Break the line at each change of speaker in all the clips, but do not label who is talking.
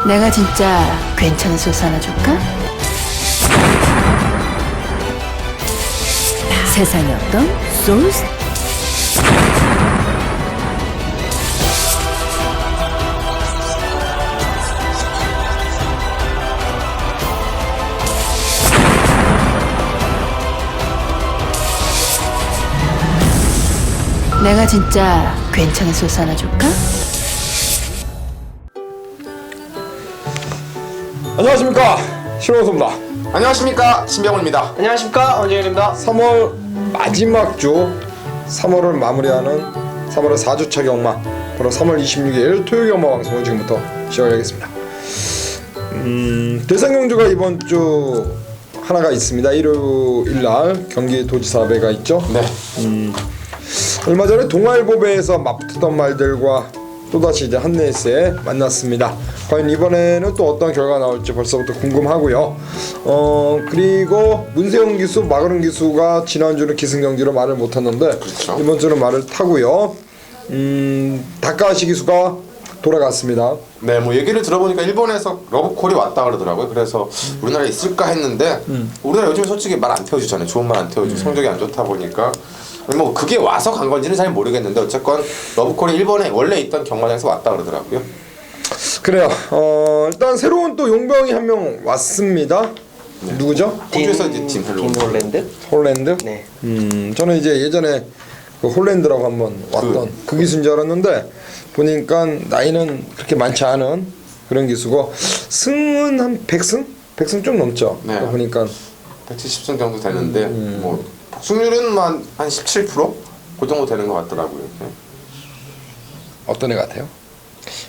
내가 진짜 괜찮은 소스 하나 줄까? 세상에 어떤 소스? 내가 진짜 괜찮은 소스 하나 줄까?
안녕하십니까, 신원수입니다.
안녕하십니까, 신병훈입니다.
안녕하십니까, 원재현입니다.
3월 마지막 주, 3월을 마무리하는 3월의 4주차 경마, 바로 3월 26일 토요 경마 방송을 지금부터 시작하겠습니다. 대상 경주가 이번 주 하나가 있습니다. 일요일날 경기도지사배가 있죠.
네.
얼마 전에 동아일보배에서 맞붙었던 말들과 또다시 이제 한레이스에 만났습니다. 과연 이번에는 또 어떤 결과가 나올지 벌써부터 궁금하고요. 그리고 문세영 기수, 마그론 기수가 지난주는 기승경기로 말을 못했는데
그렇죠.
이번 주는 말을 타고요. 다카시 기수가 돌아갔습니다.
네, 뭐 얘기를 들어보니까 일본에서 러브콜이 왔다 그러더라고요. 그래서 우리나라에 있을까 했는데 우리나라 요즘 솔직히 말 안 태워주잖아요. 좋은 말 안 태워주고 성적이 안 좋다 보니까 뭐 그게 와서 간 건지는 잘 모르겠는데 어쨌건 러브콜이 일본에 원래 있던 경마장에서 왔다 그러더라고요.
그래요. 일단 새로운 또 용병이 한 명 왔습니다.
네.
누구죠?
호주에서 이제 팀
홀랜드.
홀랜드?
네.
저는 이제 예전에 그 홀랜드라고 한번 왔던 그 기수인 줄 알았는데 보니까 나이는 그렇게 많지 않은 그런 기수고 승은 한 100승? 100승 좀 넘죠.
네.
보니까
170승 정도 되는데 뭐 승률은 한 17%? 그 정도 되는 것 같더라고요. 네.
어떤 애 같아요?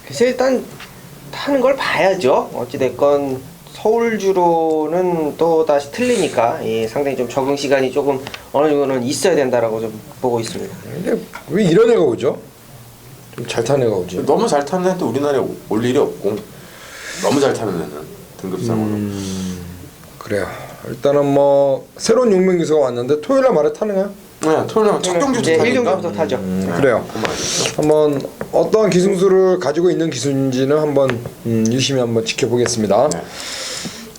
그래서 일단 하는 걸 봐야죠. 어찌됐건 서울주로는 또 다시 틀리니까 상당히 좀 적응 시간이 조금 어느 정도는 있어야 된다라고 좀 보고 있습니다.
근데 왜 이런 애가 오죠? 좀 잘 타는 애가 오지.
너무 잘 타는 애도 우리나라에 올 일이 없고 너무 잘 타는 애는 등급상으로
그래요. 일단은 뭐 새로운 용병 기수가 왔는데 토요일날 말에 타는가요?
네, 토요일날 첫 경주부터
이제
타니까
1경기부터 타죠.
그래요. 한번 어떠한 기승수를 가지고 있는 기수인지는 한번 유심히 한번 지켜보겠습니다.
네.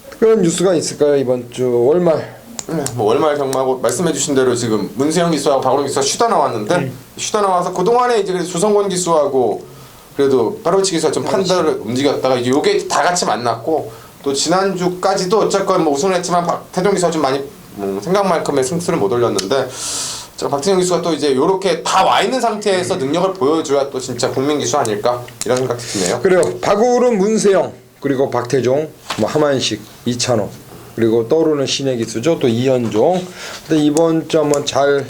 특별한 뉴스가 있을까요 이번 주 월말?
네, 뭐 월말 경마고 말씀해주신 대로 지금 문세영 기수하고 박원영 기수가 쉬다 나왔는데 쉬다 나와서 그 동안에 이제 그래서 조성권 기수하고 그래도 파로치 기수가 좀 판단을 움직였다가 이제 요게 다 같이 만났고 또 지난주까지도 어쨌건 뭐 우승을 했지만 박태종 기수가 좀 많이 생각만큼의 승수를 못 올렸는데 박태종 기수가 또 이제 요렇게 다 와 있는 상태에서 능력을 보여줘야 또 진짜 국민 기수 아닐까 이런 생각이 드네요.
그래요. 박우른, 문세영 그리고 박태종, 뭐 하만식, 이찬호 그리고 떠오르는 신의 기수죠. 또 이현종. 근데 이번 주 한번 잘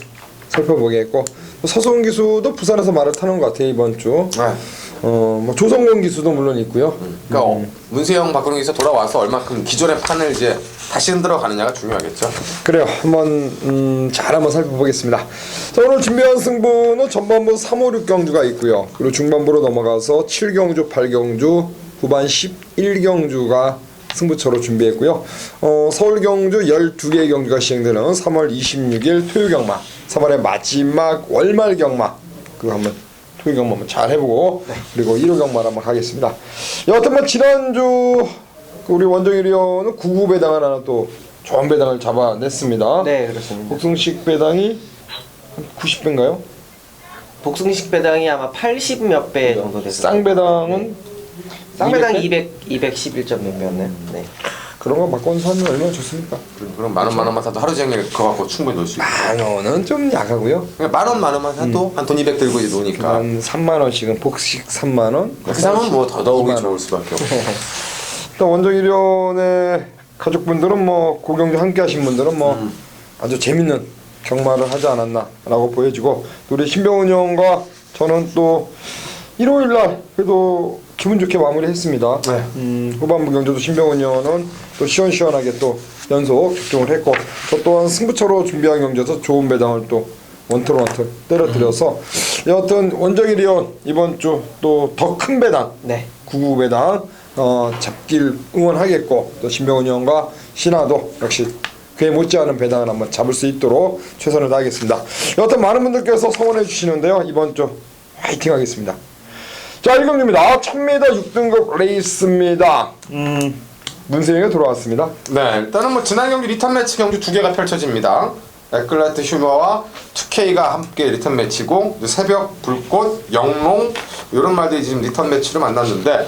살펴보겠고 서소은 기수도 부산에서 말을 타는 것 같아요 이번 주.
네.
뭐 조성권 기수도 물론 있고요.
그러니까 문세영 박근혜 기수 돌아와서 얼마큼 기존의 판을 이제 다시 흔들어 가느냐가 중요하겠죠.
그래요. 한번 잘 한번 살펴보겠습니다. 자, 오늘 준비한 승부는 전반부 3, 5, 6 경주가 있고요. 그리고 중반부로 넘어가서 7경주, 8경주, 후반 11경주가 승부처로 준비했고요. 서울 경주 12개의 경주가 시행되는 3월 26일 토요 경마, 3월의 마지막 월말 경마 그거 한번 토요 경마 한번 잘 해보고 그리고 1호 경마를 한번 가겠습니다. 여하튼 뭐 지난주 우리 원정일 의원은 99 배당을 하나 또 좋은 배당을 잡아냈습니다.
네, 그렇습니다.
복승식 배당이 한 90배인가요?
복승식 배당이 아마 80 몇 배 정도 됐어요.
쌍 배당은
쌍배당
200배?
211점 몇 배였네. 네.
그런 거 바꿔서 하면 얼마나 좋습니까?
그럼 만 원만 사도 하루 종일 그거 갖고 충분히 놀 수 있고.
만 원은 좀 약하고요.
그러니까 만 원만 사도 한 돈 200 들고 이제 노니까.
한 3만 원씩은 복식 3만 원.
그 상은 뭐 더더욱이
2만 원.
좋을 수밖에 없고.
일단 원정일 의원의 가족분들은 뭐 고경주 함께 하신 분들은 뭐 아주 재밌는 경마를 하지 않았나라고 보여지고 또 우리 신병훈 형과 저는 또 일요일날 그래도 기분 좋게 마무리했습니다.
네.
후반부 경주도 신병훈 형은 또 시원시원하게 또 연속 적중을 했고 저 또한 승부처로 준비한 경주에서 좋은 배당을 또 원투 때려드려서 여하튼 원정일 의원 이번 주 또 더 큰 배당
네.
99 배당 잡길 응원하겠고 또 신병훈 형과 신하도 역시 그에 못지않은 배당을 한번 잡을 수 있도록 최선을 다하겠습니다. 여하튼 많은 분들께서 성원해 주시는데요. 이번 주 화이팅 하겠습니다. 자, 1경기입니다. 1000m 6등급 레이스입니다. 문세영이 돌아왔습니다.
네, 일단은 뭐 지난 경기 리턴 매치 경주 두 개가 펼쳐집니다. 에클라트 휴머와 2K가 함께 리턴 매치고 새벽 불꽃 영롱 이런 말들이 지금 리턴 매치로 만났는데,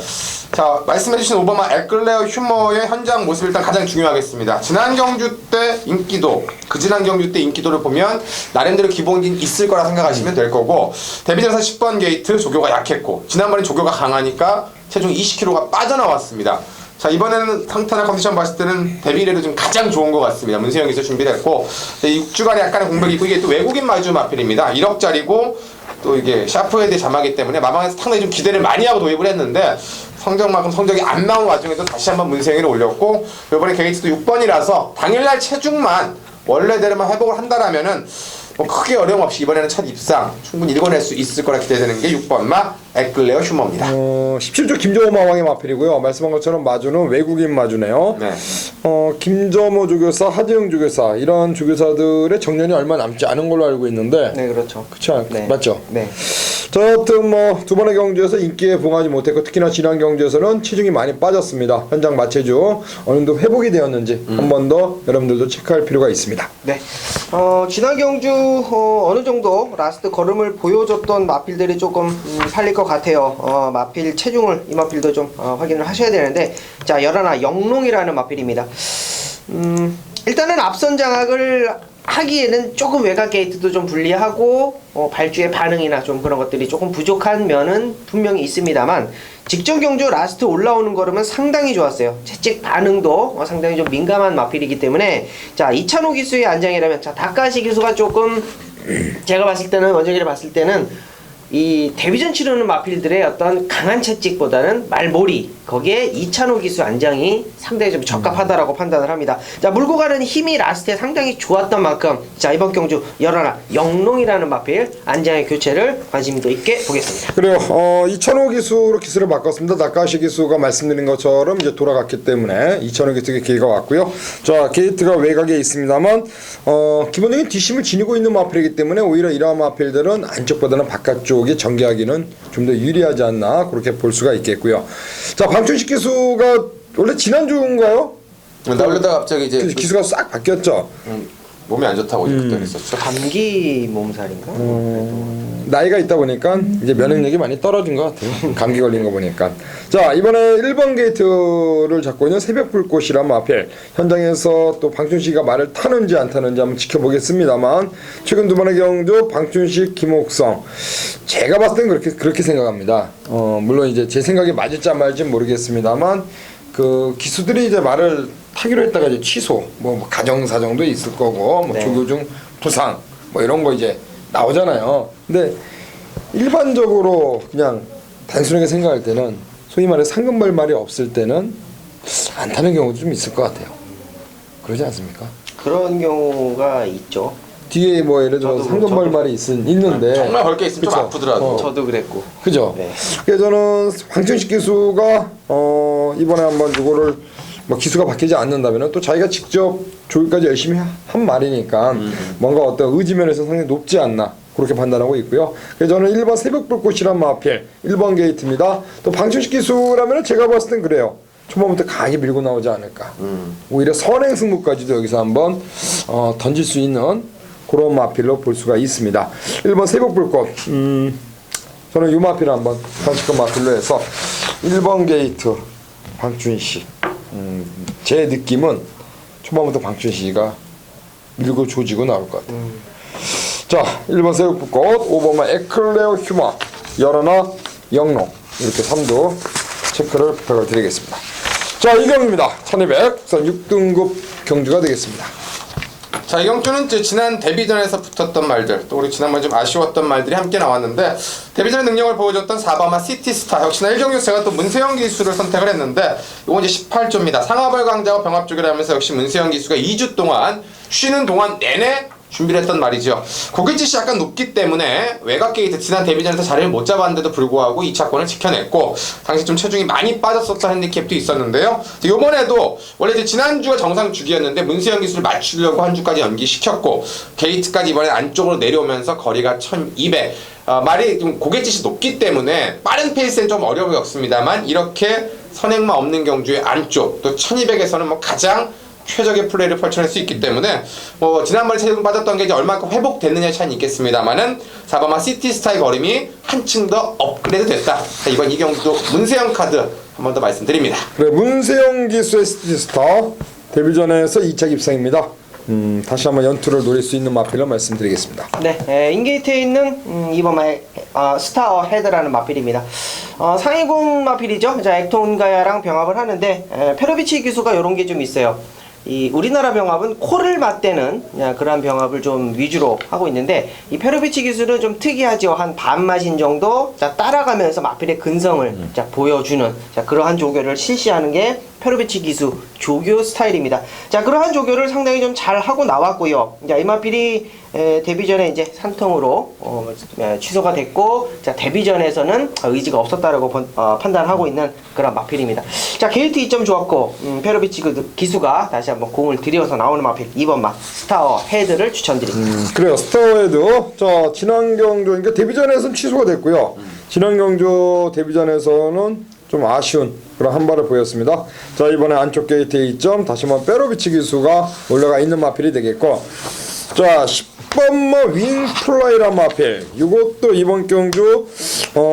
자, 말씀해주신 오바마 에클레어 휴머의 현장 모습이 일단 가장 중요하겠습니다. 지난 경주 때 인기도, 그지난 경주 때 인기도를 보면 나름대로 기본이 있을 거라 생각하시면 될 거고, 데뷔전에서 10번 게이트 조교가 약했고 지난번엔 조교가 강하니까 체중 20kg가 빠져나왔습니다. 자, 이번에는 상태나 컨디션 봤을 때는 데뷔례로 좀 가장 좋은 것 같습니다. 문세영에서 준비를 했고, 6주간의 약간의 공백이 있고, 이게 또 외국인 마주 마필입니다. 1억짜리고 또 이게 샤프헤드 자마기 때문에 마방에서 상당히 좀 기대를 많이 하고 도입을 했는데 성적만큼 성적이 안 나온 와중에도 다시 한번 문세영이를 올렸고, 이번에 게이트도 6번이라서 당일날 체중만 원래대로만 회복을 한다라면은 뭐 크게 어려움 없이 이번에는 첫 입상 충분히 읽어낼 수 있을 거라 기대되는 게 6번마 에클레어 휴머입니다.
17조 김정호 마왕의 마필이고요. 말씀한 것처럼 마주는 외국인 마주네요.
네.
김정호 조교사, 하재영 조교사 이런 조교사들의 정년이 얼마 남지 않은 걸로 알고 있는데,
네, 그렇죠.
그쵸?
네.
맞죠?
네.
저 같은 뭐 두 번의 경주에서 인기에 부응하지 못했고, 특히나 지난 경주에서는 체중이 많이 빠졌습니다. 현장 마체중 어느 정도 회복이 되었는지 한 번 더 여러분들도 체크할 필요가 있습니다.
네. 지난 경주 어느 정도 라스트 걸음을 보여줬던 마필들이 조금 팔릴 것 같아요. 마필 체중을 이 마필도 좀 확인을 하셔야 되는데, 자, 열하나 영롱이라는 마필입니다. 일단은 앞선 장악을 하기에는 조금 외곽 게이트도 좀 불리하고 발주의 반응이나 좀 그런 것들이 조금 부족한 면은 분명히 있습니다만, 직전 경주 라스트 올라오는 걸음은 상당히 좋았어요. 채찍 반응도 상당히 좀 민감한 마필이기 때문에, 자, 이찬호 기수의 안장이라면, 자, 다카시 기수가 조금 제가 봤을 때는, 원정이를 봤을 때는 이 데뷔전 치르는 마필들의 어떤 강한 채찍보다는 말몰이, 거기에 이찬호 기수 안장이 상당히 좀 적합하다라고 판단을 합니다. 자, 물고 가는 힘이 라스트에 상당히 좋았던 만큼, 자, 이번 경주 열하나 영롱이라는 마필 안장의 교체를 관심도 있게 보겠습니다.
그래요. 이찬호 기수로 기수를 바꿨습니다. 다카시 기수가 말씀드린 것처럼 이제 돌아갔기 때문에 이찬호 기수에게 기회가 왔고요. 자, 게이트가 외곽에 있습니다만, 기본적인 뒷심을 지니고 있는 마필이기 때문에 오히려 이러한 마필들은 안쪽보다는 바깥쪽이 전개하기는 좀 더 유리하지 않나, 그렇게 볼 수가 있겠고요. 자, 방춘식 기수가 원래 지난주인가요?
나올려다가 갑자기 이제
기수가 싹 바뀌었죠.
몸이 안 좋다고 그때 그랬었죠.
감기 몸살인가?
나이가 있다 보니까 이제 면역력이 많이 떨어진 것 같아요. 감기 걸린 거 보니까. 자, 이번에 1번 게이트를 잡고 있는 새벽 불꽃이란 마필, 현장에서 또 방춘식이가 말을 타는지 안 타는지 한번 지켜보겠습니다만, 최근 두 번의 경주 방춘식, 김옥성, 제가 봤을 땐 그렇게 생각합니다. 물론 이제 제 생각이 맞을지 안 맞을지 모르겠습니다만, 그 기수들이 이제 말을 타기로 했다가 이제 취소, 뭐 가정사정도 있을 거고, 뭐
네.
조교 중 부상, 뭐 이런 거 이제 나오잖아요. 근데 일반적으로 그냥 단순하게 생각할 때는, 소위 말해 상금벌 말이 없을 때는 안 타는 경우도 좀 있을 것 같아요. 그러지 않습니까?
그런 경우가 있죠.
뒤에 뭐 예를 들어 상금벌 말이 있는데
정말 벌 게 있으면 좀
그쵸?
아프더라도.
저도 그랬고.
그죠?
네.
그래서 저는 황춘식 기수가 이번에 한번 이거를 뭐 기수가 바뀌지 않는다면 또 자기가 직접 조기까지 열심히 한 말이니까 뭔가 어떤 의지면에서 상당히 높지 않나, 그렇게 판단하고 있고요. 그래서 저는 1번 새벽불꽃이란 마필 1번 게이트입니다. 또 방춘식 기수라면 제가 봤을 땐 그래요. 초반부터 강하게 밀고 나오지 않을까. 오히려 선행 승부까지도 여기서 한번 던질 수 있는 그런 마필로 볼 수가 있습니다. 1번 새벽불꽃, 저는 이 마필을 한번 단식권 마필로 해서 1번 게이트 방춘식. 제 느낌은 초반부터 방춘식이가 밀고 조지고 나올 것 같아요. 자, 1번 새벽불꽃, 5번만 에클레어 휴머, 열하나 영롱, 이렇게 3도 체크를 부탁을 드리겠습니다. 자, 이 경주입니다. 1200 6등급 경주가 되겠습니다.
자, 이 경주는 이제 지난 데뷔전에서 붙었던 말들, 또 우리 지난번에 좀 아쉬웠던 말들이 함께 나왔는데, 데뷔전의 능력을 보여줬던 4번마 시티스타, 역시나 1경기에서 제가 또 문세영 기수를 선택을 했는데, 이건 이제 18조입니다. 상하벌 강자와 병합쪽이라 하면서 역시 문세영 기수가 2주 동안 쉬는 동안 내내 준비를 했던 말이죠. 고깃짓이 약간 높기 때문에 외곽 게이트 지난 데뷔전에서 자리를 못 잡았는데도 불구하고 2차권을 지켜냈고, 당시 좀 체중이 많이 빠졌었던 핸디캡도 있었는데요. 이번에도 원래 이제 지난주가 정상 주기였는데 문세영 기수를 맞추려고 한 주까지 연기시켰고, 게이트까지 이번에 안쪽으로 내려오면서 거리가 1200, 말이 좀 고갯짓이 높기 때문에 빠른 페이스는 좀 어려움이 없습니다만 이렇게 선행만 없는 경주의 안쪽 또 1200에서는 뭐 가장 최적의 플레이를 펼쳐낼 수 있기 때문에 뭐 지난번에 체중 빠졌던 게 이제 얼마큼 회복됐느냐의 차이는 있겠습니다만은 4번마 시티스타의 걸음이 한층 더 업그레이드 됐다. 자, 이번 이 경주도 문세영 카드 한 번 더 말씀드립니다.
그래, 문세영 기수의 시티스타 데뷔전에서 2차 입상입니다. 다시 한번 연투를 노릴 수 있는 마필을 말씀드리겠습니다.
네, 인게이트에 있는 2번 스타어 헤드라는 마필입니다. 상위군 마필이죠. 자, 액톤가야랑 병합을 하는데 페로비치 기수가 이런 게 좀 있어요. 이 우리나라 병합은 코를 맞대는 그러한 병합을 좀 위주로 하고 있는데 이 페로비치 기술은 좀 특이하죠. 한 반마신 정도 자, 따라가면서 마필의 근성을 자, 보여주는 자, 그러한 조교를 실시하는 게 페로비치 기수 조교 스타일입니다. 자, 그러한 조교를 상당히 좀 잘 하고 나왔고요. 자, 이 마필이 데뷔전에 이제 산통으로 취소가 됐고, 자, 데뷔전에서는 의지가 없었다라고 판단하고 있는 그런 마필입니다. 자, 게이트 2점 좋았고, 페로비치 기수가 다시 한번 공을 들여서 나오는 마필 2번 마 스타어 헤드를 추천드립니다.
그래요, 스타어 헤드. 자, 지난 경주, 그러니까 데뷔전에서는 취소가 됐고요. 지난 경주 데뷔전에서는 좀 아쉬운 그런 한 발을 보였습니다. 자, 이번에 안쪽 게이트에 2점, 다시 한번 페로비치 기수가 올라가 있는 마필이 되겠고, 자, 10번마 윙플라이란 마필. 이것도 이번 경주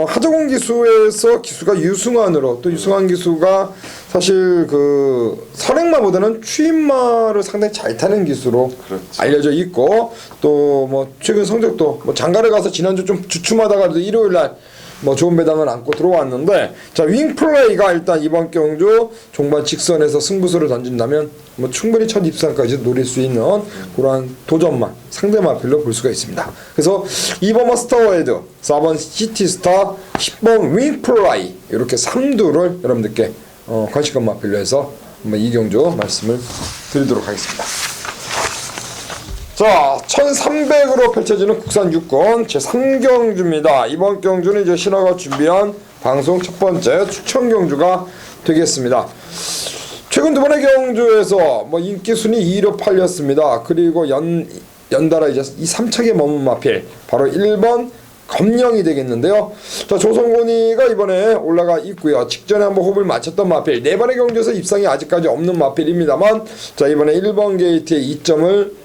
하정훈 기수에서 기수가 유승환으로, 또 유승환 기수가 사실 그 선행마보다는 추임마를 상당히 잘 타는 기수로 알려져 있고, 또 뭐 최근 성적도 뭐 장가를 가서 지난주 좀 주춤하다가도 일요일날 뭐 좋은 배당을 안고 들어왔는데, 자, 윙플레이가 일단 이번 경주 종반 직선에서 승부수를 던진다면 뭐 충분히 첫 입상까지 노릴 수 있는 그러한 도전만 상대 마필로 볼 수가 있습니다. 그래서 2번 스타워헤드, 4번 시티스타, 10번 윙플라이 이렇게 3두를 여러분들께 관심권 마필로 해서 한번 이 경주 말씀을 드리도록 하겠습니다. 자, 1300으로 펼쳐지는 국산 6권 제3경주입니다. 이번 경주는 이제 신화가 준비한 방송 첫 번째 추천 경주가 되겠습니다. 최근 두 번의 경주에서 뭐 인기 순위 2위로 팔렸습니다. 그리고 연달아 이제 이 3차게 머문 마필 바로 1번 검령이 되겠는데요. 자, 조성곤이가 이번에 올라가 있고요. 직전에 한번 호흡을 맞췄던 마필, 네 번의 경주에서 입상이 아직까지 없는 마필입니다만, 자, 이번에 1번 게이트에 2점을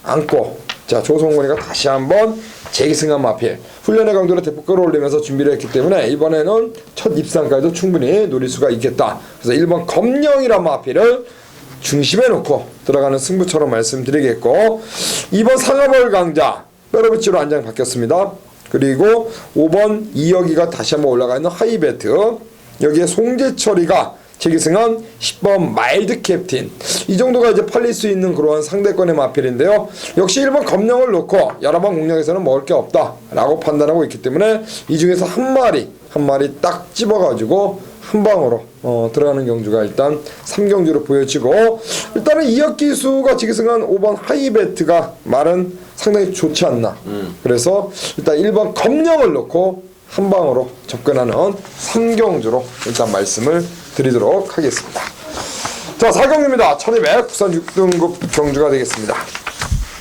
안고, 자, 조성곤이가 다시 한번 재기승한 마필, 훈련의 강도를 대폭 끌어올리면서 준비를 했기 때문에 이번에는 첫 입상까지도 충분히 노릴 수가 있겠다. 그래서 1번 검령이란 마필을 중심에 놓고 들어가는 승부처럼 말씀드리겠고, 2번 상하벌 강자 페로비치로 안장 바뀌었습니다. 그리고 5번 이혁이가 다시 한번 올라가 있는 하이베트, 여기에 송재철이가 재기승한 10번 마일드 캡틴, 이 정도가 이제 팔릴 수 있는 그러한 상대권의 마필인데요. 역시 1번 검령을 놓고 여러 번 공략에서는 먹을 게 없다 라고 판단하고 있기 때문에 이 중에서 한 마리 딱 집어가지고 한 방으로 들어가는 경주가 일단 3경주로 보여지고, 일단은 이혁 기수가 재기승한 5번 하이베트가 말은 상당히 좋지 않나. 그래서 일단 1번 검령을 놓고 한 방으로 접근하는 3경주로 일단 말씀을 드리도록 하겠습니다. 자, 4경주입니다. 1200 국산 6등급 경주가 되겠습니다.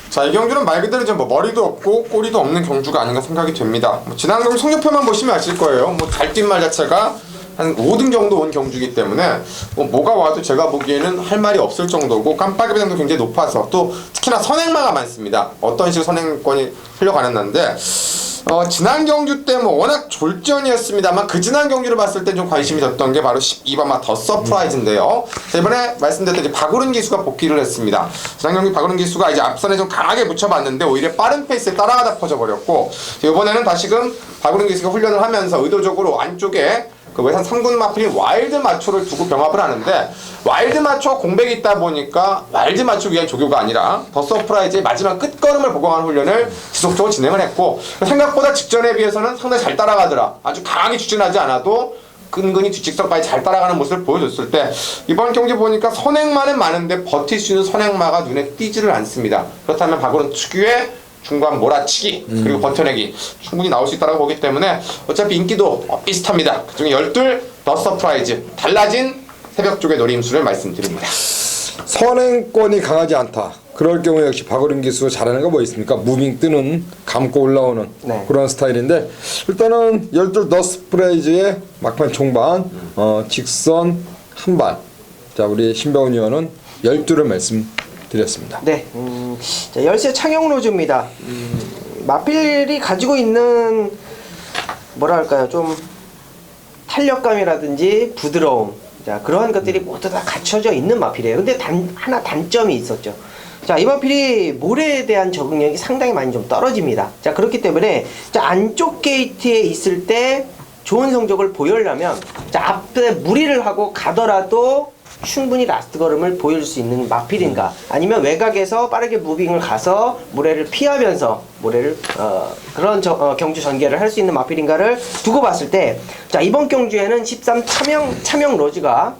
자, 이 경주는 말 그대로 좀 뭐 머리도 없고 꼬리도 없는 경주가 아닌가 생각이 됩니다. 뭐 지난 경주 성적표만 보시면 아실 거예요. 뭐 잘 뛴 말 자체가 한 5등 정도 온 경주이기 때문에 뭐가 와도 제가 보기에는 할 말이 없을 정도고, 깜빡이 배당도 굉장히 높아서 또 특히나 선행마가 많습니다. 어떤 식으로 선행권이 흘러가는 난데, 지난 경주 때 뭐 워낙 졸전이었습니다만 그 지난 경주를 봤을 때 좀 관심이 졌던 게 바로 12번 더 서프라이즈인데요. 자, 이번에 말씀드렸던 이제 박우른 기수가 복귀를 했습니다. 지난 경주 박우른 기수가 이제 앞선에 좀 강하게 붙여봤는데 오히려 빠른 페이스에 따라가다 퍼져버렸고, 이번에는 다시금 박우른 기수가 훈련을 하면서 의도적으로 안쪽에 그 외산 3군 마필인 와일드 마초를 두고 병합을 하는데, 와일드 마초 공백이 있다 보니까 와일드 마초 위한 조교가 아니라 더 서프라이즈의 마지막 끝걸음을 보강하는 훈련을 지속적으로 진행을 했고, 생각보다 직전에 비해서는 상당히 잘 따라가더라. 아주 강하게 추진하지 않아도 끈끈이 뒤직선까지 잘 따라가는 모습을 보여줬을 때, 이번 경기 보니까 선행마는 많은데 버틸 수 있는 선행마가 눈에 띄지를 않습니다. 그렇다면 박우른 특유의 중간 몰아치기 그리고 버텨내기 충분히 나올 수 있다고 보기 때문에 어차피 인기도 비슷합니다. 그중에 12 더 서프라이즈 달라진 새벽 쪽의 노림수를 말씀드립니다.
선행권이 강하지 않다. 그럴 경우 역시 박어림 기수 잘하는 거 뭐 있습니까? 무빙 뜨는, 감고 올라오는
네.
그런 스타일인데 일단은 12 더스프레이즈의 막판 총반 직선 한발. 자, 우리 신병훈 의원은 12를 말씀드렸습니다.
네, 자, 열쇠 창용 로즈입니다. 마필이 가지고 있는 뭐랄까요, 좀 탄력감이라든지 부드러움, 자, 그러한 것들이 모두 다 갖춰져 있는 마필이에요. 근데 하나 단점이 있었죠. 자, 이 마필이 모래에 대한 적응력이 상당히 많이 좀 떨어집니다. 자, 그렇기 때문에 자, 안쪽 게이트에 있을 때 좋은 성적을 보이려면 자, 앞에 무리를 하고 가더라도 충분히 라스트 걸음을 보일 수 있는 마필인가, 아니면 외곽에서 빠르게 무빙을 가서 모래를 피하면서 모래를 그런 경주 전개를 할 수 있는 마필인가를 두고 봤을 때, 자, 이번 경주에는 13 차명 로즈가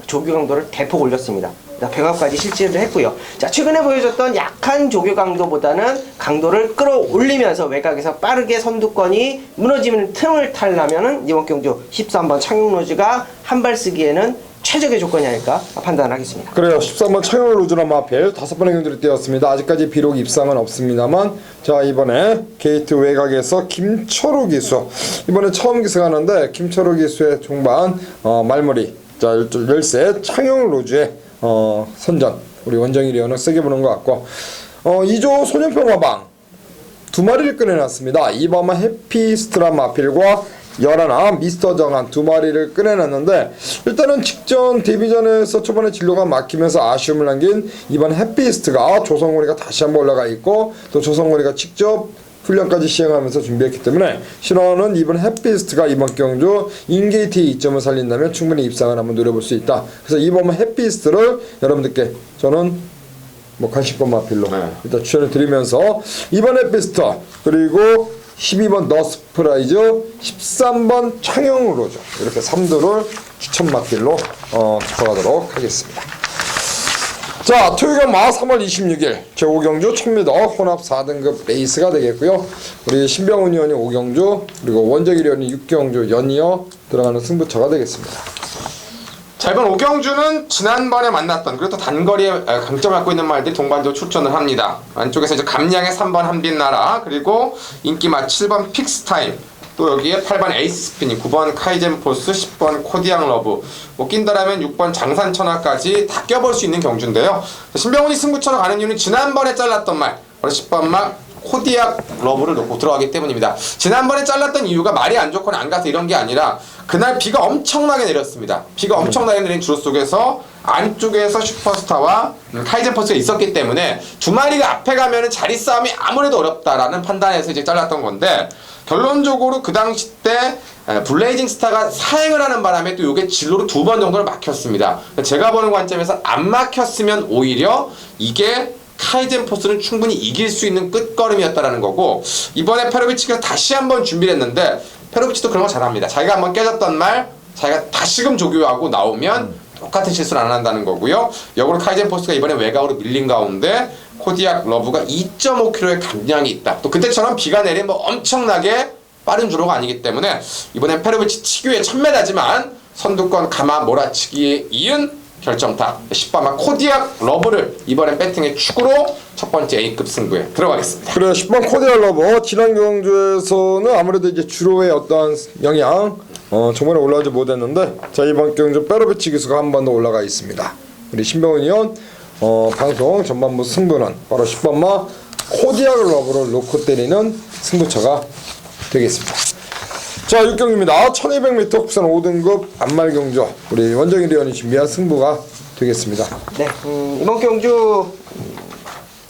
조교 강도를 대폭 올렸습니다. 자, 병합까지 실시를 했고요. 자, 최근에 보여줬던 약한 조교 강도보다는 강도를 끌어올리면서 외곽에서 빠르게 선두권이 무너지는 틈을 타려면은 이번 경주 13번 창용 로즈가 한 발 쓰기에는 최적의 조건이 아닐까 판단하겠습니다.
그래요. 13번 창용 로즈나 마필 5번의 경주를 뛰었습니다. 아직까지 비록 입상은 없습니다만, 자, 이번에 게이트 외곽에서 김철우 기수, 이번에 처음 기승하는데 김철우 기수의 종반 말머리, 자, 열쇠 창용 로즈의 선전, 우리 원정일 의원은 세게 보는 것 같고, 2조 소년평화방 2마리를 꺼내놨습니다. 2번만 해피스트라 마필과 11 미스터 정한 2마리를 꺼내놨는데, 일단은 직전 데뷔전에서 초반에 진로가 막히면서 아쉬움을 남긴 이번 해피스트가 조성곤이가 다시 한번 올라가 있고, 또 조성곤이가 직접 훈련까지 시행하면서 준비했기 때문에 신원은 이번 해피스트가 이번 경주 인게이트의 이점을 살린다면 충분히 입상을 한번 노려볼 수 있다. 그래서 이번 해피스트를 여러분들께 저는 관심권 마필로 일단 추천을 드리면서, 이번 해피스트 그리고 12번 너스프라이즈, 13번 창용 로즈, 이렇게 3도를 추천 마필로 들어가도록 하겠습니다. 자, 토요경마 3월 26일 제5경주 1000m 혼합 4등급 레이스가 되겠고요. 우리 신병훈 의원이 5경주, 그리고 원정일 의원이 6경주 연이어 들어가는 승부처가 되겠습니다.
자, 이번 5경주는 지난번에 만났던, 그리고 또 단거리에 강점을 갖고 있는 말들이 동반적으로 출전을 합니다. 안쪽에서 이제 감량의 3번 한빛나라, 그리고 인기맛 7번 픽스타임, 또 여기에 8번 에이스 스피닝, 9번 카이젠 포스, 10번 코디앙 러브, 뭐 낀다라면 6번 장산천하까지 다 껴볼 수 있는 경주인데요. 신병훈이 승부처로 가는 이유는 지난번에 잘랐던 말, 바로 10번 막 코디악 러브를 놓고 들어가기 때문입니다. 지난번에 잘랐던 이유가 말이 안 좋거나 안 가서 이런 게 아니라 그날 비가 엄청나게 내렸습니다. 비가 엄청나게 내린 주로 속에서 안쪽에서 슈퍼스타와 카이젠 퍼스가 있었기 때문에 두 마리가 앞에 가면은 자리 싸움이 아무래도 어렵다라는 판단에서 이제 잘랐던 건데, 결론적으로 그 당시 때 블레이징 스타가 사행을 하는 바람에 또 이게 진로로 2번 정도를 막혔습니다. 제가 보는 관점에서 안 막혔으면 오히려 이게 카이젠 포스는 충분히 이길 수 있는 끝걸음이었다라는 거고, 이번에 페로비치가 다시 한번 준비를 했는데 페로비치도 그런 거 잘합니다. 자기가 한번 깨졌던 말 자기가 다시금 조교하고 나오면 똑같은 실수를 안 한다는 거고요. 역으로 카이젠 포스가 이번에 외곽으로 밀린 가운데 코디악 러브가 2.5km의 감량이 있다. 또 그때처럼 비가 내린 뭐 엄청나게 빠른 주로가 아니기 때문에 이번엔 페로비치 특유의 1000m지만 선두권 가마 몰아치기에 이은 결정타 10번마 코디악 러브를 이번엔 배팅의 축으로 첫 번째 A급 승부에 들어가겠습니다.
그래, 10번 코디악 러브 지난 경주에서는 아무래도 이제 주로의 어떤 영향 저번에 올라오지 못했는데, 자, 이번 경주 페로비치 기수가 한 번 더 올라가 있습니다. 우리 신병훈 의원 방송 전반부 승부는 바로 10번마 코디악 러브를 놓고 때리는 승부처가 되겠습니다. 자, 6경주입니다. 1200m 국산 5등급 안말경주, 우리 원정일 의원이 준비한 승부가 되겠습니다.
네, 이번 경주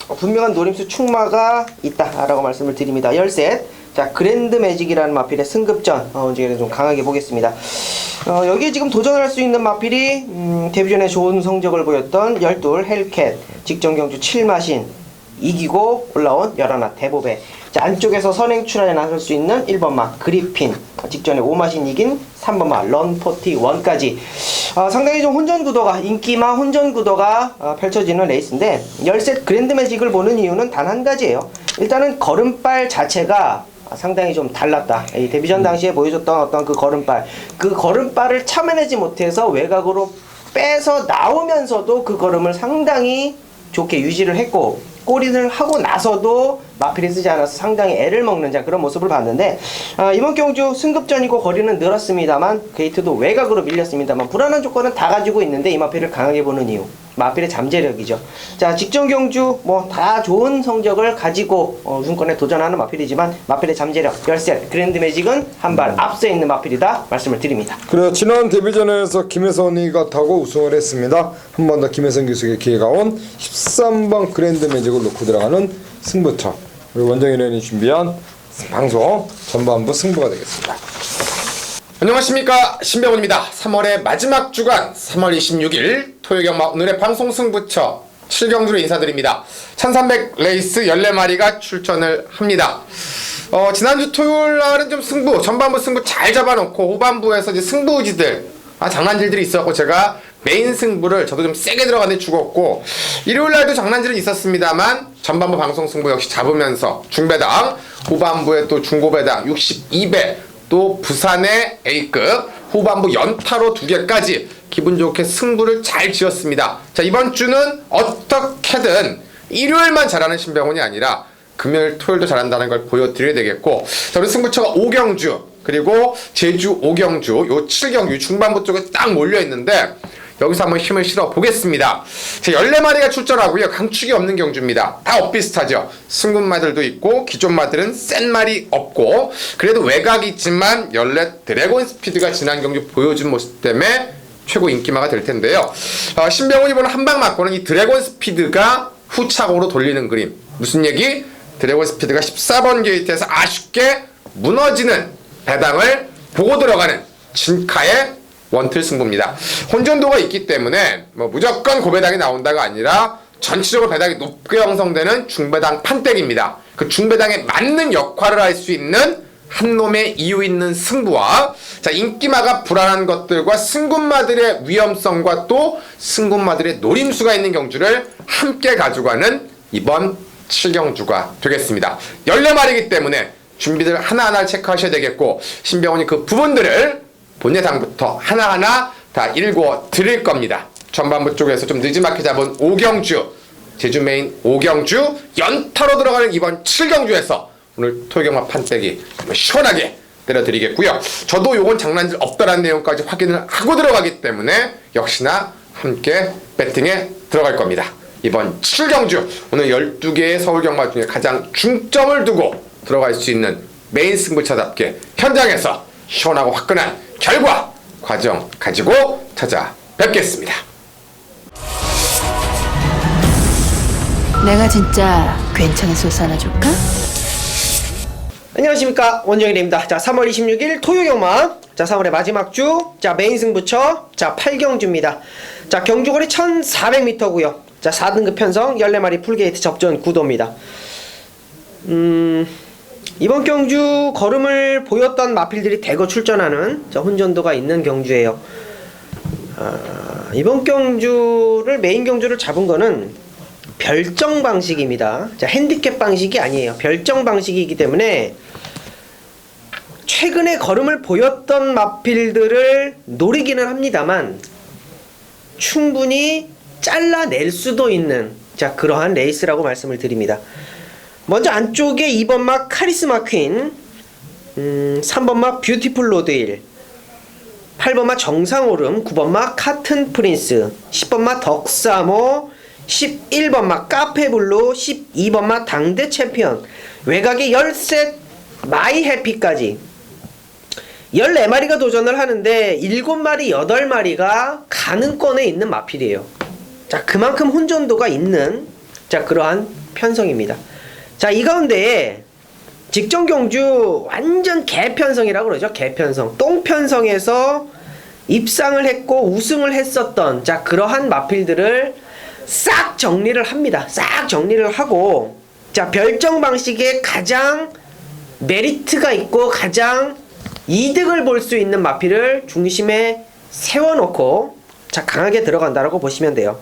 분명한 노림수 충마가 있다라고 말씀을 드립니다. 열셋, 자, 그랜드 매직이라는 마필의 승급전 원정일은 좀 강하게 보겠습니다. 여기에 지금 도전할 수 있는 마필이 데뷔전에 좋은 성적을 보였던 12 헬캣, 직전 경주 7마신 이기고 올라온 11 대보배, 자, 안쪽에서 선행 출하에 나설 수 있는 1번마 그리핀, 직전에 5마신 이긴 3번마 런41까지 상당히 좀 혼전 구도가, 인기마 혼전 구도가 펼쳐지는 레이스인데, 열셋 그랜드 매직을 보는 이유는 단 한 가지예요. 일단은 걸음발 자체가 상당히 좀 달랐다. 이 데뷔전 당시에 보여줬던 어떤 그 걸음발을 참아내지 못해서 외곽으로 빼서 나오면서도 그 걸음을 상당히 좋게 유지를 했고 골인을 하고 나서도 마필이 쓰지 않아서 상당히 애를 먹는 그런 모습을 봤는데 이번 경주 승급전이고 거리는 늘었습니다만 게이트도 외곽으로 밀렸습니다만 불안한 조건은 다 가지고 있는데 이 마필을 강하게 보는 이유 마필의 잠재력이죠. 자, 직전 경주 뭐 다 좋은 성적을 가지고 우승권에 도전하는 마필이지만 마필의 잠재력 열셋 그랜드 매직은 한 발 앞서 있는 마필이다 말씀을 드립니다.
그래요. 지난 데뷔전에서 김혜선이가 타고 우승을 했습니다. 한 번 더 김혜선 교수에게 기회가 온 13번 그랜드 매직을 놓고 들어가는 승부처. 그리고 원정희 의원이 준비한 방송 전반부 승부가 되겠습니다.
안녕하십니까, 신병훈입니다. 3월의 마지막 주간 3월 26일 토요경마 오늘의 방송 승부처 7경주로 인사드립니다. 1300 레이스 14마리가 출전을 합니다. 지난주 토요일 날은 좀 승부, 전반부 승부 잘 잡아놓고 후반부에서 이제 승부지들, 장난질들이 있었고 제가 메인 승부를 저도 좀 세게 들어가는데 죽었고, 일요일 날도 장난질은 있었습니다만 전반부 방송 승부 역시 잡으면서 중배당, 후반부에 또 중고배당 62배, 또 부산의 A급 후반부 연타로 2개까지 기분 좋게 승부를 잘 지었습니다. 자, 이번 주는 어떻게든 일요일만 잘하는 신병훈이 아니라 금요일, 토요일도 잘한다는 걸 보여드려야 되겠고, 저는 승부처가 5경주 그리고 제주 5경주 요 7경주 중반부 쪽에 딱 몰려있는데 여기서 한번 힘을 실어 보겠습니다. 자, 14마리가 출전하고요. 강축이 없는 경주입니다. 다 엇비슷하죠. 승군마들도 있고 기존마들은 센 말이 없고, 그래도 외곽이 있지만 14 드래곤 스피드가 지난 경주 보여준 모습 때문에 최고 인기마가 될 텐데요. 신병훈이 보는 한방 맞고는 이 드래곤 스피드가 후차공으로 돌리는 그림. 무슨 얘기? 드래곤 스피드가 14번 게이트에서 아쉽게 무너지는 배당을 보고 들어가는 진카의 원틀 승부입니다. 혼전도가 있기 때문에 뭐 무조건 고배당이 나온다가 아니라 전체적으로 배당이 높게 형성되는 중배당 판때기입니다. 그 중배당에 맞는 역할을 할 수 있는 한 놈의 이유 있는 승부와, 자, 인기마가 불안한 것들과 승군마들의 위험성과 또 승군마들의 노림수가 있는 경주를 함께 가져가는 이번 7경주가 되겠습니다. 14마리이기 때문에 준비들 하나하나 체크하셔야 되겠고, 신병훈이 그 부분들을 본예상부터 하나하나 다 읽어 드릴 겁니다. 전반부 쪽에서 좀 늦지막히 잡은 5경주, 제주 메인 5경주 연타로 들어가는 이번 7경주에서 오늘 토요경마 판때기 시원하게 때려드리겠고요. 저도 요건 장난질 없다라는 내용까지 확인을 하고 들어가기 때문에 역시나 함께 배팅에 들어갈 겁니다. 이번 7경주 오늘 12개의 서울경마 중에 가장 중점을 두고 들어갈 수 있는 메인 승부차답게 현장에서 시원하고 화끈한 결과 과정 가지고 찾아뵙겠습니다.
내가 진짜 괜찮은 소스 하나 줄까?
안녕하십니까, 원정일입니다. 자, 3월 26일 토요경마, 자, 3월의 마지막 주, 자, 메인 승부처, 자, 8경주입니다. 자, 경주거리 1400m고요 자, 4등급 편성 14마리 풀게이트 접전 구도입니다. 이번 경주 걸음을 보였던 마필들이 대거 출전하는 혼전도가 있는 경주예요. 이번 경주를 메인 경주를 잡은 거는 별정 방식입니다. 자, 핸디캡 방식이 아니에요. 별정 방식이기 때문에 최근에 걸음을 보였던 마필들을 노리기는 합니다만 충분히 잘라낼 수도 있는, 자, 그러한 레이스라고 말씀을 드립니다. 먼저 안쪽에 2번막 카리스마 퀸, 3번막 뷰티풀 로드힐, 8번막 정상오름, 9번막 카튼 프린스, 10번막 덕사모, 11번막 카페블루, 12번막 당대 챔피언, 외곽에 13 마이 해피까지 14마리가 도전을 하는데 7마리, 8마리가 가능권에 있는 마필이에요. 자, 그만큼 혼전도가 있는, 자, 그러한 편성입니다. 자, 이 가운데에 직전 경주 완전 개편성이라고 그러죠. 개편성, 똥편성에서 입상을 했고 우승을 했었던, 자, 그러한 마필들을 싹 정리를 합니다. 싹 정리를 하고, 자, 별정 방식에 가장 메리트가 있고 가장 이득을 볼 수 있는 마필을 중심에 세워놓고, 자, 강하게 들어간다라고 보시면 돼요.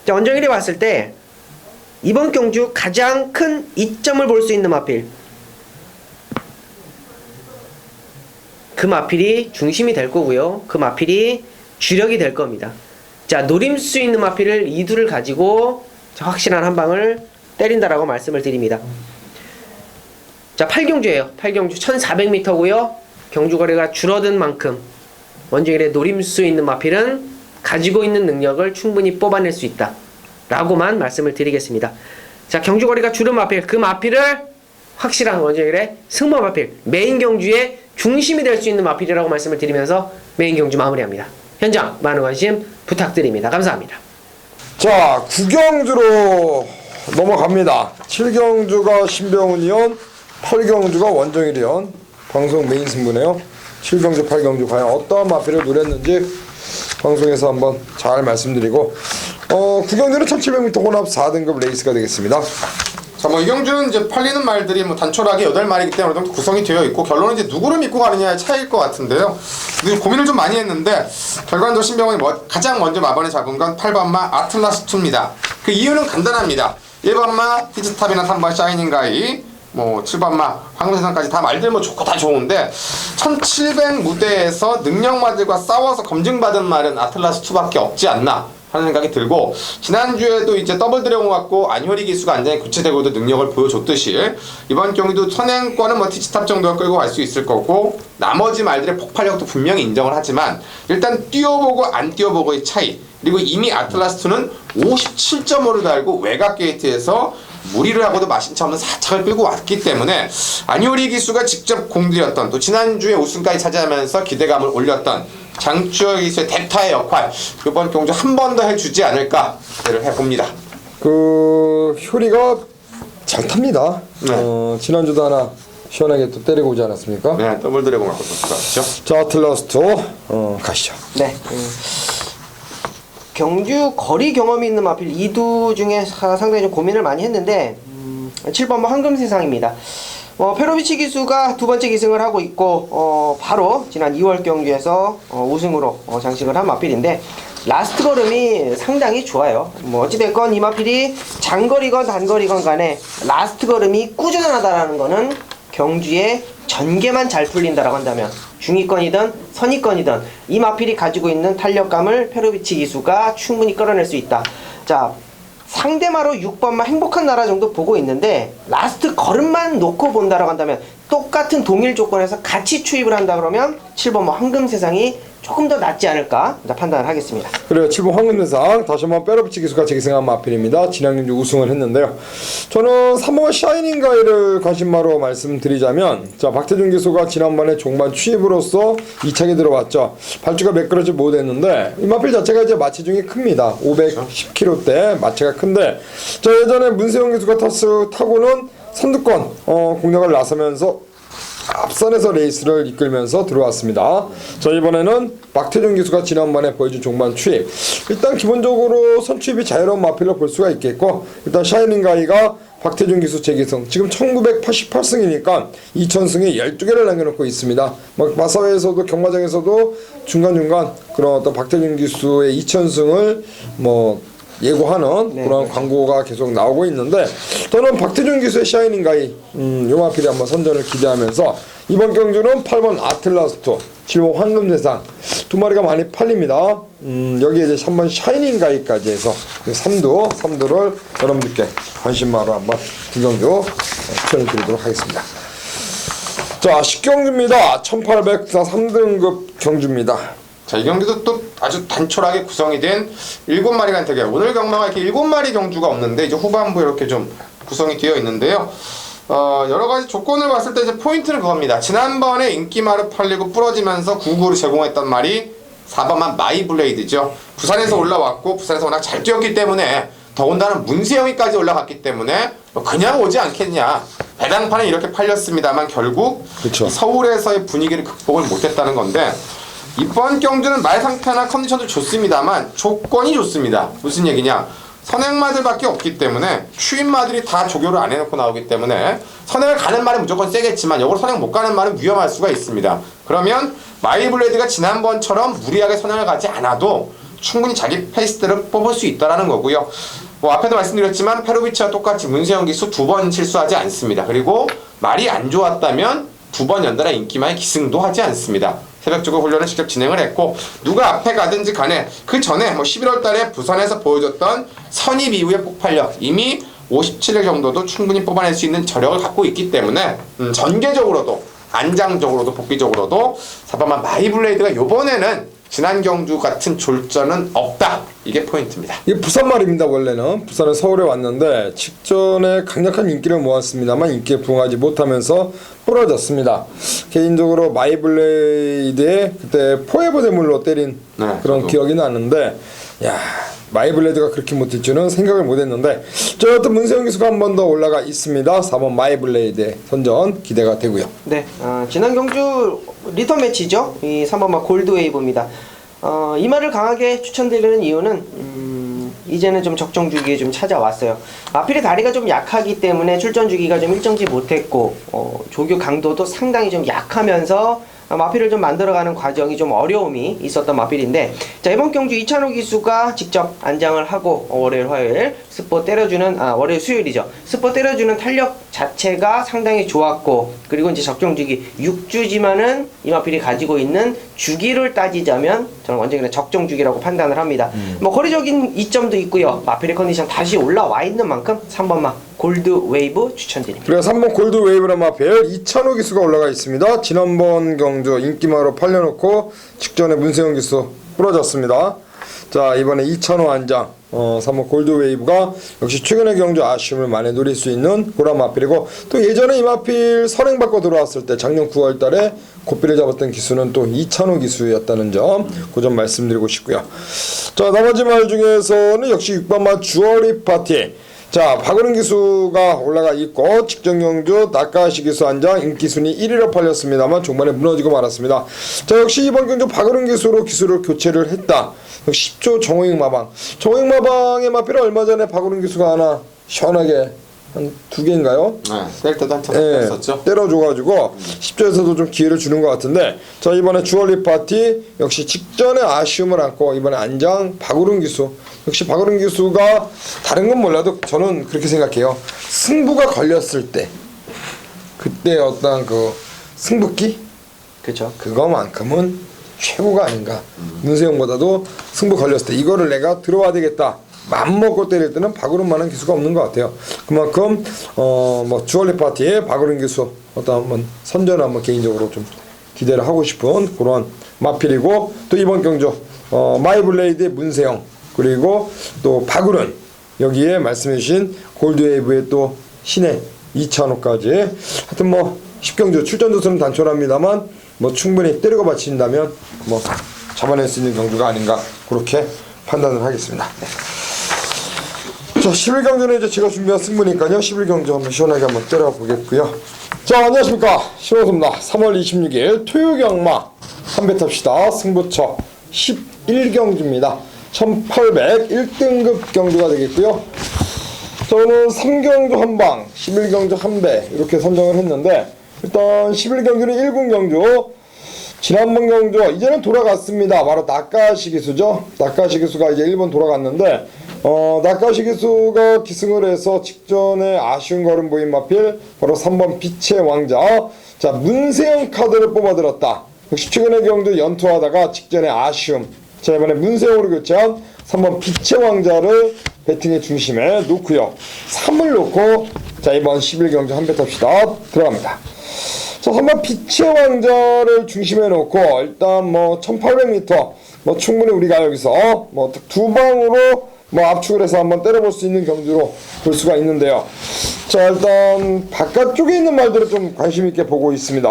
자, 원정일이 봤을 때 이번 경주 가장 큰 이점을 볼 수 있는 마필, 그 마필이 중심이 될 거고요. 그 마필이 주력이 될 겁니다. 자, 노릴 수 있는 마필을 이두를 가지고 확실한 한 방을 때린다라고 말씀을 드립니다. 자, 8경주예요. 8경주 1400m고요. 경주거리가 줄어든 만큼 원정일에 노릴 수 있는 마필은 가지고 있는 능력을 충분히 뽑아낼 수 있다 라고만 말씀을 드리겠습니다. 자, 경주거리가 줄은 마필, 그 마필을 확실한 원정일의 승마 마필, 메인 경주의 중심이 될 수 있는 마필이라고 말씀을 드리면서 메인 경주 마무리합니다. 현장 많은 관심 부탁드립니다. 감사합니다.
자, 9경주로 넘어갑니다. 7경주가 신병훈이온, 8경주가 원정일이온. 방송 메인 승부네요. 7경주, 8경주 과연 어떠한 마필을 노렸는지 방송에서 한번 잘 말씀드리고 9경주는 1700m 혼합 4등급 레이스가 되겠습니다.
자, 뭐 이경주는 이제 팔리는 말들이 뭐 단촐하게 8마리이기 때문에 어느 정도 구성이 되어 있고 결론은 이제 누구를 믿고 가느냐의 차이일 것 같은데요. 근데 고민을 좀 많이 했는데 결과적으로 신병원이 가장 먼저 마번에 잡은 건 8번마 아틀라스2입니다. 그 이유는 간단합니다. 1번마 히즈탑이나 3번 샤이닝가이, 뭐 7번마 황금세상까지 다 말들 뭐 좋고 다 좋은데 1700 무대에서 능력마들과 싸워서 검증받은 말은 아틀라스2밖에 없지 않나 하는 생각이 들고, 지난주에도 이제 더블 드래곤 갖고 안효리 기수가 안장이 교체되고도 능력을 보여줬듯이 이번 경기도 선행권은 뭐 티치탑 정도가 끌고 갈 수 있을 거고, 나머지 말들의 폭발력도 분명히 인정을 하지만 일단 뛰어보고 안 뛰어보고의 차이, 그리고 이미 아틀라스2는 57.5를 달고 외곽 게이트에서 무리를 하고도 마신차 없는 4착을 끌고 왔기 때문에 안효리 기수가 직접 공들였던, 또 지난주에 우승까지 차지하면서 기대감을 올렸던 장추혁 기수의 대타의 역할, 이번 경주 한 번 더 해주지 않을까 기대를 해봅니다.
그 효리가 잘 탑니다.
네.
지난주도 하나 시원하게 또 때리고 오지 않았습니까?
네, 더블 드래곤 갖고 좋죠.
자, 아틀라스2 가시죠.
네. 경주 거리 경험이 있는 마필 2두 중에 상당히 좀 고민을 많이 했는데 7번 황금세상입니다. 페로비치 기수가 두 번째 기승을 하고 있고 바로 지난 2월 경주에서 우승으로 장식을 한 마필인데 라스트 걸음이 상당히 좋아요. 뭐 어찌됐건 이 마필이 장거리건 단거리건 간에 라스트 걸음이 꾸준하다라는 거는 경주에 전개만 잘 풀린다라고 한다면 중위권이든 선위권이든 이 마필이 가지고 있는 탄력감을 페로비치 기수가 충분히 끌어낼 수 있다. 자, 상대마로 6번만 행복한 나라 정도 보고 있는데 라스트 걸음만 놓고 본다라고 한다면 똑같은 동일 조건에서 같이 추입을 한다 그러면 7번 황금세상이 조금 더 낫지 않을까 판단을 하겠습니다.
그래요. 7번 황금세상 다시 한번 페로비치 기수가 재기승한 마필입니다. 지난 경주 우승을 했는데요. 저는 3번 샤이닝가이를 관심마로 말씀드리자면, 자, 박태준 기수가 지난번에 종반 취입으로서 2차게 들어왔죠. 발주가 매끄러지 못했는데 이 마필 자체가 이제 마체중이 큽니다. 510kg대 마체가 큰데, 자, 예전에 문세영 기수가 타고는 선두권 공략을 나서면서 앞선에서 레이스를 이끌면서 들어왔습니다. 자, 이번에는 박태준 기수가 지난번에 보여준 종반 취입, 일단 기본적으로 선취입이 자유로운 마필로 볼 수가 있겠고, 일단 샤이닝가이가 박태준 기수 재기승 지금 1988승이니까 2000승에 12개를 남겨놓고 있습니다. 마사회에서도 경마장에서도 중간중간 그런 어떤 박태준 기수의 2000승을 뭐 예고하는 그런 광고가 계속 나오고 있는데, 저는 박태준 기수의 샤이닝가이 요 마필이 한번 선전을 기대하면서 이번 경주는 8번 아틀라스2, 7번 황금세상 두 마리가 많이 팔립니다. 여기에 이제 3번 샤이닝가이까지 해서 3두를 여러분들께 관심마로 한번 두 경주 추천을 드리도록 하겠습니다. 자, 10경주입니다. 1800 3등급 경주입니다.
자, 이 경기도 또 아주 단촐하게 구성이 된 7마리가 되게, 오늘 경마가 이렇게 7마리 경주가 없는데 이제 후반부에 이렇게 좀 구성이 되어 있는데요. 여러 가지 조건을 봤을 때 이제 포인트는 그겁니다. 지난번에 인기말을 팔리고 부러지면서 9구를 제공했던 말이 4번만 마이블레이드죠. 부산에서 올라왔고 부산에서 워낙 잘 뛰었기 때문에, 더군다나 문세영이까지 올라갔기 때문에 그냥 오지 않겠냐. 배당판은 이렇게 팔렸습니다만 결국
그쵸.
서울에서의 분위기를 극복을 못했다는 건데, 이번 경주는 말 상태나 컨디션도 좋습니다만 조건이 좋습니다. 무슨 얘기냐? 선행마들밖에 없기 때문에 추임마들이 다 조교를 안 해놓고 나오기 때문에 선행을 가는 말은 무조건 세겠지만 역으로 선행 못 가는 말은 위험할 수가 있습니다. 그러면 마이블레드가 지난번처럼 무리하게 선행을 가지 않아도 충분히 자기 페이스대로 뽑을 수 있다는 거고요. 뭐 앞에도 말씀드렸지만 페로비치와 똑같이 문세영 기수 2번 실수하지 않습니다. 그리고 말이 안 좋았다면 2번 연달아 인기만의 기승도 하지 않습니다. 새벽주고 훈련을 직접 진행을 했고 누가 앞에 가든지 간에 그 전에 뭐 11월 달에 부산에서 보여줬던 선입 이후의 폭발력 이미 57회 정도도 충분히 뽑아낼 수 있는 저력을 갖고 있기 때문에 전개적으로도 안장적으로도 복귀적으로도 사바마 마이블레이드가 요번에는 지난 경주 같은 졸전은 없다. 이게 포인트입니다.
이게 부산 말입니다. 원래는 부산에 서울에 왔는데 직전에 강력한 인기를 모았습니다만 인기에 부응하지 못하면서 부러졌습니다. 개인적으로 마이블레이드의 그때 포에버 대물로 때린
네,
그런
저도.
기억이 나는데 야 마이블레이드가 그렇게 못할 줄은 생각을 못했는데 저 어떤 문세영 기수가 한 번 더 올라가 있습니다. 4번 마이블레이드의 선전 기대가 되고요.
네, 지난 경주 리턴 매치죠. 이 3번마 골드웨이브입니다. 이 말을 강하게 추천드리는 이유는 이제는 좀 적정 주기에 좀 찾아왔어요. 마필의 다리가 좀 약하기 때문에 출전 주기가 좀 일정치 못했고 조교 강도도 상당히 좀 약하면서 마필을 좀 만들어가는 과정이 좀 어려움이 있었던 마필인데 자 이번 경주 이찬호 기수가 직접 안장을 하고 월요일 화요일 스포 때려주는 월요일 수요일이죠. 스포 때려주는 탄력 자체가 상당히 좋았고 그리고 이제 적정 주기 6주지만은 이 마필이 가지고 있는 주기를 따지자면 저는 완전히 적정 주기라고 판단을 합니다. 뭐 거리적인 이점도 있고요. 마필의 컨디션 다시 올라와 있는 만큼 3번마 골드 웨이브 추천드립니다.
그리고 3번 골드 웨이브란 마필 이찬호 기수가 올라가 있습니다. 지난번 경주 인기마로 팔려놓고 직전에 문세영 기수 부러졌습니다. 자 이번에 이찬호 안장 3번 골드 웨이브가 역시 최근의 경주 아쉬움을 많이 누릴 수 있는 그런 마필이고 또 예전에 이 마필 선행받고 들어왔을 때 작년 9월달에 고삐를 잡았던 기수는 또 이찬호 기수였다는 점 그 점 말씀드리고 싶고요. 자 나머지 말 중에서는 역시 6번마 주얼리 파티 자 박은은 기수가 올라가 있고 직전 경주 나카시 기수 안장 인기순위 1위로 팔렸습니다만 종반에 무너지고 말았습니다. 자 역시 이번 경주 박은은 기수로 기수를 교체를 했다. 역시 10조 정호익 마방의 마필은 얼마 전에 박은은 기수가 하나 시원하게 한 2개인가요?
네, 때릴 때도 한참 때렸었죠.
때려줘가지고 10조에서도 좀 기회를 주는 것 같은데 자 이번에 주얼리 파티 역시 직전에 아쉬움을 안고 이번에 안장 박우른 기수 역시 박우른 기수가 다른 건 몰라도 저는 그렇게 생각해요. 승부가 걸렸을 때 그때 어떤 그 승부기
그렇죠.
그거만큼은 최고가 아닌가. 문세영보다도 승부 걸렸을 때 이거를 내가 들어와야 되겠다. 맘먹고 때릴 때는 박으른만한 기수가 없는 것 같아요. 그만큼 뭐 주얼리 파티의 박으른 기수 어떤 한번 선전을 한번 개인적으로 좀 기대를 하고 싶은 그런 마필이고 또 이번 경주 마이블레이드의 문세영 그리고 또 박으른 여기에 말씀해주신 골드웨이브의 또 신의 이찬호까지 하여튼 뭐 10경주 출전 조수는 단촐합니다만 뭐 충분히 때리고 받친다면 뭐 잡아낼 수 있는 경주가 아닌가 그렇게 판단을 하겠습니다. 자 11경주는 이제 제가 준비한 승부니까요 11경주 한번 시원하게 한번 때려보겠고요. 자 안녕하십니까 신호수입니다. 3월 26일 토요경마 한배 탑시다 승부처 11경주입니다. 1801등급 경주가 되겠고요. 저는 3경주 한방 11경주 한배 이렇게 선정을 했는데 일단 11경주는 1군 경주 지난번 경주 이제는 돌아갔습니다. 바로 나카시 기수죠. 나카시 기수가 이제 일본 돌아갔는데 나카시 기수가 기승을 해서 직전에 아쉬운 걸음 보인 마필 바로 3번 빛의 왕자 자 문세영 카드를 뽑아들었다. 역시 최근의 경주 연투하다가 직전에 아쉬움 자 이번에 문세영으로 교체한 3번 빛의 왕자를 배팅의 중심에 놓고요 3을 놓고 자 이번 11경주 한배 탑시다 들어갑니다. 자 3번 빛의 왕자를 중심에 놓고 일단 뭐 1800m 뭐 충분히 우리가 여기서 뭐 두 방으로 뭐 압축을 해서 한번 때려볼 수 있는 경주로 볼 수가 있는데요. 자 일단 바깥쪽에 있는 말들을 좀 관심 있게 보고 있습니다.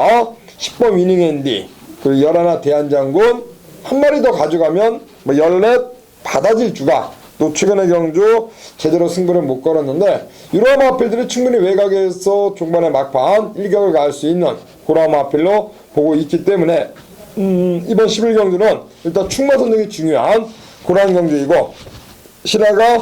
10번 위닝 앤디 그리고 11 대한장군 한 마리 더 가져가면 뭐 14 바다질주가 또 최근의 경주 제대로 승부를 못 걸었는데 이러한 마필들이 충분히 외곽에서 종반의 막판 일격을 가할 수 있는 그러한 마필로 보고 있기 때문에 이번 11경주는 일단 충마 선정이 중요한 그러한 경주이고 신하가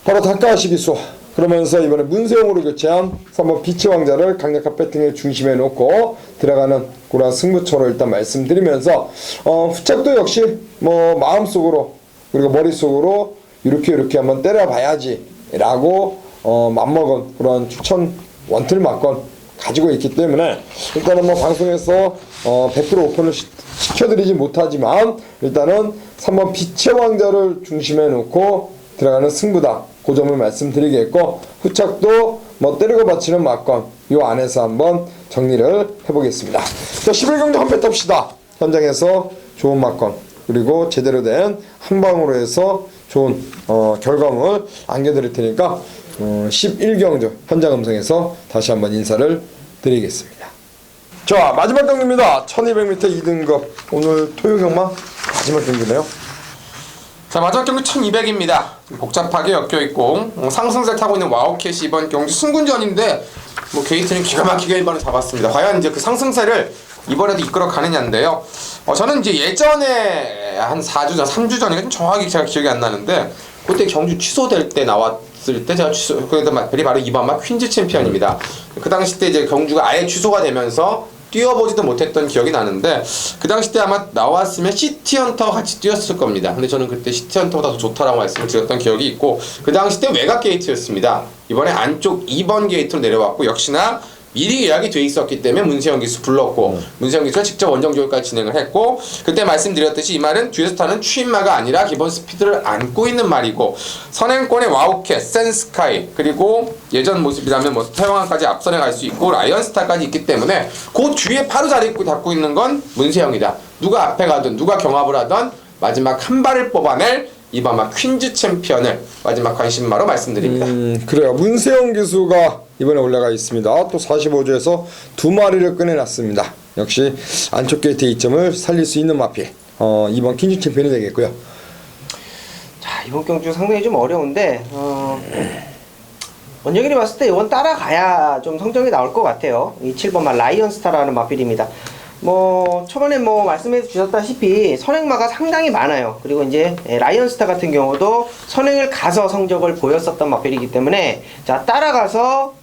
바로 다카시 기수 그러면서 이번에 문세영으로 교체한 3번 빛의 왕자를 강력한 배팅의 중심에 놓고 들어가는 그러한 승부처로 일단 말씀드리면서 후착도 역시 뭐 마음속으로 그리고 머릿속으로 이렇게 한번 때려봐야지 라고 맘먹은 그런 추천 원틀 막건 가지고 있기 때문에 일단은 뭐 방송에서 100% 오픈을 시켜드리지 못하지만 일단은 3번 빛의 왕자를 중심에 놓고 들어가는 승부다. 그 점을 말씀드리겠고 후착도 뭐 때리고 받치는 막건 요 안에서 한번 정리를 해보겠습니다. 자, 11경주 한 배 탑시다. 현장에서 좋은 막건 그리고 제대로 된 한방으로 해서 좋은 결과물 안겨드릴 테니까 11경주 현장 음성에서 다시 한번 인사를 드리겠습니다. 자, 마지막 경기입니다. 1200m 2등급 오늘 토요경마 마지막 경기네요.
자, 마지막 경기 1200입니다. 복잡하게 엮여있고 상승세 타고 있는 와우캣이 이번 경기 승군전인데 뭐 게이트는 기가 막히게 1번을 잡았습니다. 과연 이제 그 상승세를 이번에도 이끌어 가느냐인데요. 저는 이제 예전에 한 4주 전, 3주 전인가 좀 정확히 제가 기억이 안 나는데 그때 경주 취소될 때 나왔을 때 제가 그때 바로 이번 막 퀸즈 챔피언입니다. 그 당시 때 이제 경주가 아예 취소가 되면서 뛰어보지도 못했던 기억이 나는데 그 당시 때 아마 나왔으면 시티헌터 같이 뛰었을 겁니다. 근데 저는 그때 시티헌터보다 더 좋다라고 말씀을 드렸던 기억이 있고 그 당시 때 외곽 게이트였습니다. 이번에 안쪽 2번 게이트로 내려왔고 역시나 미리 예약이 돼 있었기 때문에 문세영 기수 불렀고 문세영 기수가 직접 원정 조율까지 진행을 했고 그때 말씀드렸듯이 이 말은 뒤에서 타는 추임마가 아니라 기본 스피드를 안고 있는 말이고 선행권의 와우캣, 센스카이 그리고 예전 모습이라면 뭐 태영왕까지 앞선에 갈 수 있고 라이언스타까지 있기 때문에 그 뒤에 바로 자리 잡고 있는 건 문세영이다. 누가 앞에 가든 누가 경합을 하든 마지막 한 발을 뽑아낼 이번 막 퀸즈 챔피언을 마지막 관심마로 말씀드립니다.
그래요. 문세영 기수가 이번에 올라가 있습니다. 또 45주에서 2마리를 꺼내놨습니다. 역시 안쪽 게이트 2점을 살릴 수 있는 마필. 이번 퀸즈 챔피언이 되겠고요.
자, 이번 경주 상당히 좀 어려운데 원정일이 봤을 때 이건 따라가야 좀 성적이 나올 것 같아요. 이 7번 말 라이언스타라는 마필입니다. 뭐 초반에 뭐 말씀해 주셨다시피 선행마가 상당히 많아요. 그리고 이제 라이언스타 같은 경우도 선행을 가서 성적을 보였었던 마필이기 때문에 자, 따라가서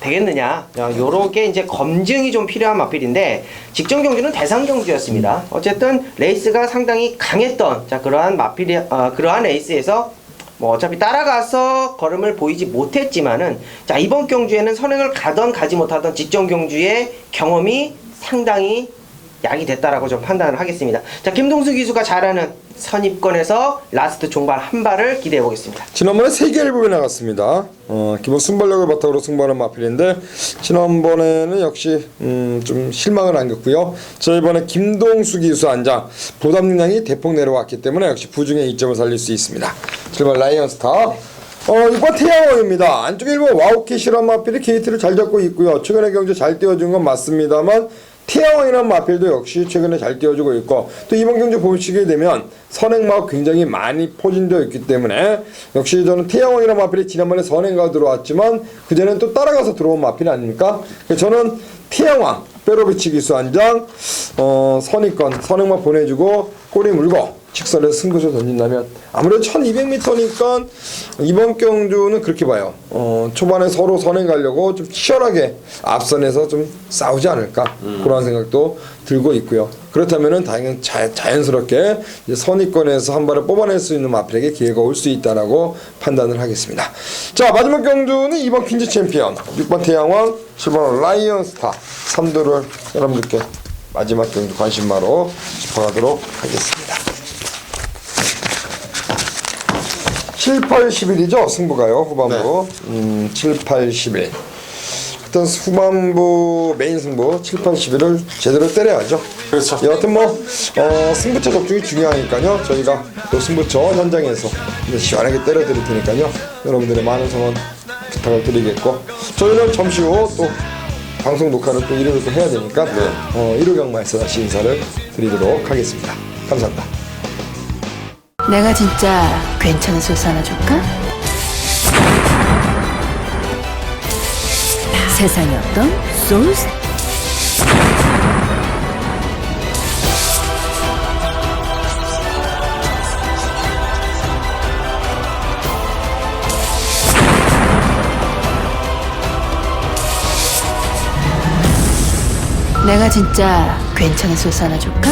되겠느냐, 요렇게 이제 검증이 좀 필요한 마필인데 직전 경주는 대상 경주였습니다. 어쨌든 레이스가 상당히 강했던 자, 그러한 마필이 그러한 레이스에서 뭐 어차피 따라가서 걸음을 보이지 못했지만은 자, 이번 경주에는 선행을 가던 가지 못하던 직전 경주의 경험이 상당히 약이 됐다라고 좀 판단을 하겠습니다. 자, 김동수 기수가 잘하는 선입권에서 라스트 종발 한 발을 기대해 보겠습니다.
지난번에 3개 앨범이 나갔습니다. 기본 순발력을 바탕으로 승부하는 마필인데 지난번에는 역시 좀 실망을 안겼고요. 저 이번에 김동수 기수 안장 보답 능량이 대폭 내려왔기 때문에 역시 부중의 이점을 살릴 수 있습니다. 7번 라이언스타 6번 태양왕입니다. 안쪽 1번 와우캣이란 마필이 게이트를 잘 잡고 있고요. 최근에 경주 잘 띄워준 건 맞습니다만 태양왕이라는 마필도 역시 최근에 잘 띄워주고 있고 또 이번 경주 보시게 되면 선행마가 굉장히 많이 포진되어 있기 때문에 역시 저는 태양왕이라는 마필이 지난번에 선행가 들어왔지만 그전에는 또 따라가서 들어온 마필 아닙니까? 그래서 저는 태양왕 빼로비치 기수 한장 선입권 선행마 보내주고 꼬리 물고 직선에서 승부수 던진다면 아무래도 1200m니까 이번 경주는 그렇게 봐요. 초반에 서로 선행 가려고 좀 치열하게 앞선에서 좀 싸우지 않을까 그런 생각도 들고 있고요. 그렇다면은 당연 자연스럽게 이제 선입권에서 한 발을 뽑아낼 수 있는 마필에게 기회가 올 수 있다라고 판단을 하겠습니다. 자, 마지막 경주는 이번 퀸즈 챔피언 6번 태양왕 7번 라이언스타 3도를 여러분들께 마지막 경주 관심마로 짚어가도록 하겠습니다. 7, 8, 11이죠 승부가요. 후반부 네. 7, 8, 11 어떤 후반부 메인 승부 7, 8, 11을 제대로 때려야죠.
그렇죠.
여하튼 뭐 승부처 적중이 중요하니까요. 저희가 또 승부처 현장에서 시원하게 때려 드릴 테니까요. 여러분들의 많은 성원 부탁을 드리겠고 저희는 잠시 후 또 방송 녹화를 또 일요일에 또 해야 되니까 네. 일요경마에서 다시 인사를 드리도록 하겠습니다. 감사합니다.
내가 진짜 괜찮은 소스 하나 줄까? 세상에 어떤 소스? 내가 진짜 괜찮은 소스 하나 줄까?